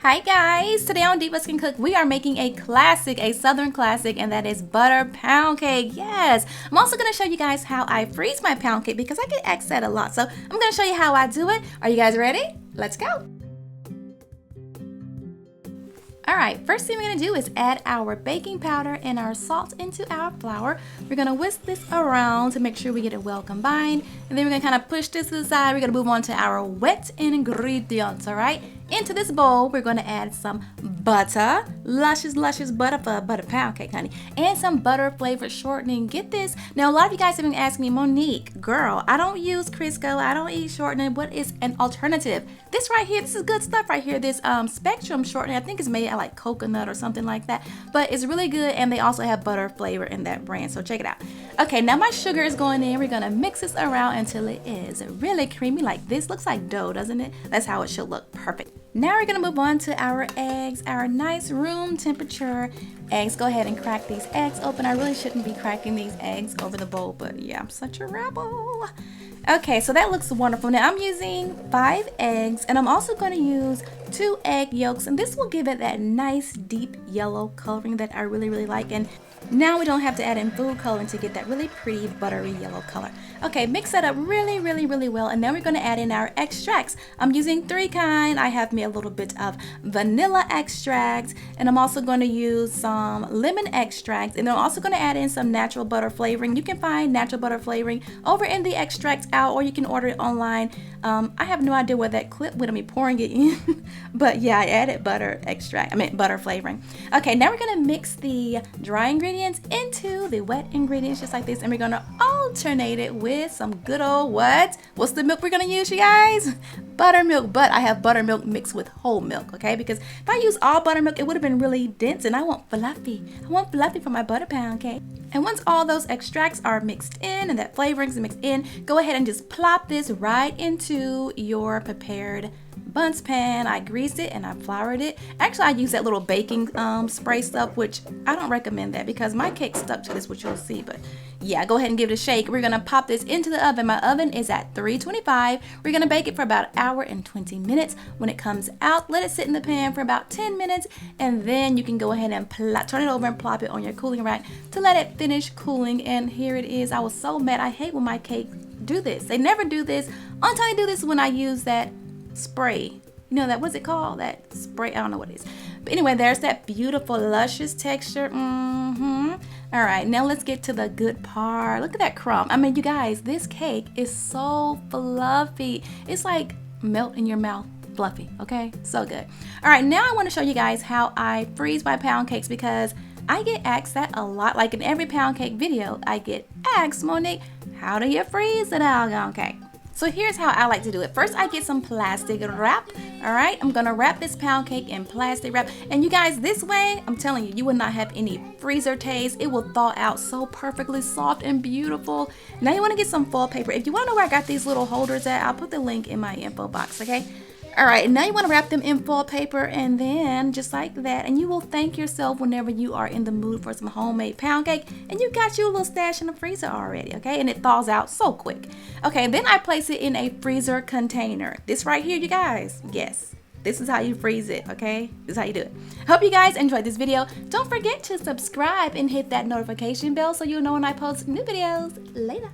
Hi guys, today on Divas Can Cook we are making a classic, a southern classic, and that is butter pound cake. Yes, I'm also going to show you guys how I freeze my pound cake because I get asked that a lot. So I'm going to show you how I do it. Are you guys ready? Let's go. Alright, first thing we're going to do is add our baking powder and our salt into our flour. We're going to whisk this around to make sure we get it well combined. And then we're going to kind of push this to the side. We're going to move on to our wet ingredients, alright? Into this bowl, we're going to add some butter, luscious butter for a butter pound cake, honey, and some butter flavored shortening. Get this. Now, a lot of you guys have been asking me, Monique, girl, I don't use Crisco, I don't eat shortening. What is an alternative? This right here, this is good stuff right here. This Spectrum shortening, I think it's made out like coconut or something like that, but it's really good, and they also have butter flavor in that brand, so check it out. Okay, now my sugar is going in. We're going to mix this around until it is really creamy like this. Looks like dough, doesn't it? That's how it should look. Perfect. Now we're going to move on to our eggs, our nice room temperature eggs. Go ahead and crack these eggs open. I really shouldn't be cracking these eggs over the bowl, but yeah, I'm such a rebel. Okay, so that looks wonderful. Now I'm using 5 eggs, and I'm also going to use 2 egg yolks, and this will give it that nice deep yellow coloring that I really like. And now we don't have to add in food coloring to get that really pretty buttery yellow color. Okay, mix that up really well, and then we're going to add in our extracts. I'm using 3 kind. I have me a little bit of vanilla extract, and I'm also going to use some lemon extract, and I'm also going to add in some natural butter flavoring. You can find natural butter flavoring over in the extract aisle, or you can order it online. I have no idea where that clip would be pouring it in, but yeah, I added butter flavoring. Okay, now we're going to mix the dry ingredients into the wet ingredients just like this, and we're going to alternate it with some good old what's the milk we're going to use, you guys? Buttermilk. But I have buttermilk mixed with whole milk, okay? Because if I use all buttermilk, it would have been really dense, and I want fluffy. I want fluffy for my butter pound cake. And once all those extracts are mixed in and that flavoring is mixed in, go ahead and just plop this right into your prepared bundt pan. I greased it and I floured it. Actually, I use that little baking spray stuff, which I don't recommend that because my cake stuck to this, which you'll see. But yeah, go ahead and give it a shake. We're gonna pop this into the oven. My oven is at 325. We're gonna bake it for about 1 hour and 20 minutes. When it comes out, let it sit in the pan for about 10 minutes, and then you can go ahead and turn it over and plop it on your cooling rack to let it finish cooling. And here it is. I was so mad. I hate when my cake do this. They never do this. Only time they do this is when I use that spray. You know that, what's it called? That spray, I don't know what it is. But anyway, there's that beautiful luscious texture. All right, now let's get to the good part. Look at that crumb. I mean, you guys, this cake is so fluffy. It's like melt in your mouth fluffy, okay? So good. All right, now I want to show you guys how I freeze my pound cakes because I get asked that a lot. Like in every pound cake video, I get asked, Monique, how do you freeze a doggone cake? So here's how I like to do it. First, I get some plastic wrap. All right, I'm gonna wrap this pound cake in plastic wrap. And you guys, this way, I'm telling you, you will not have any freezer taste. It will thaw out so perfectly soft and beautiful. Now you wanna get some foil paper. If you wanna know where I got these little holders at, I'll put the link in my info box, okay? All right, now you want to wrap them in foil paper, and then just like that, and you will thank yourself whenever you are in the mood for some homemade pound cake, and you got your little stash in the freezer already, okay? And it thaws out so quick. Okay, then I place it in a freezer container. This right here, you guys, yes, this is how you freeze it, okay? This is how you do it. Hope you guys enjoyed this video. Don't forget to subscribe and hit that notification bell so you'll know when I post new videos. Later.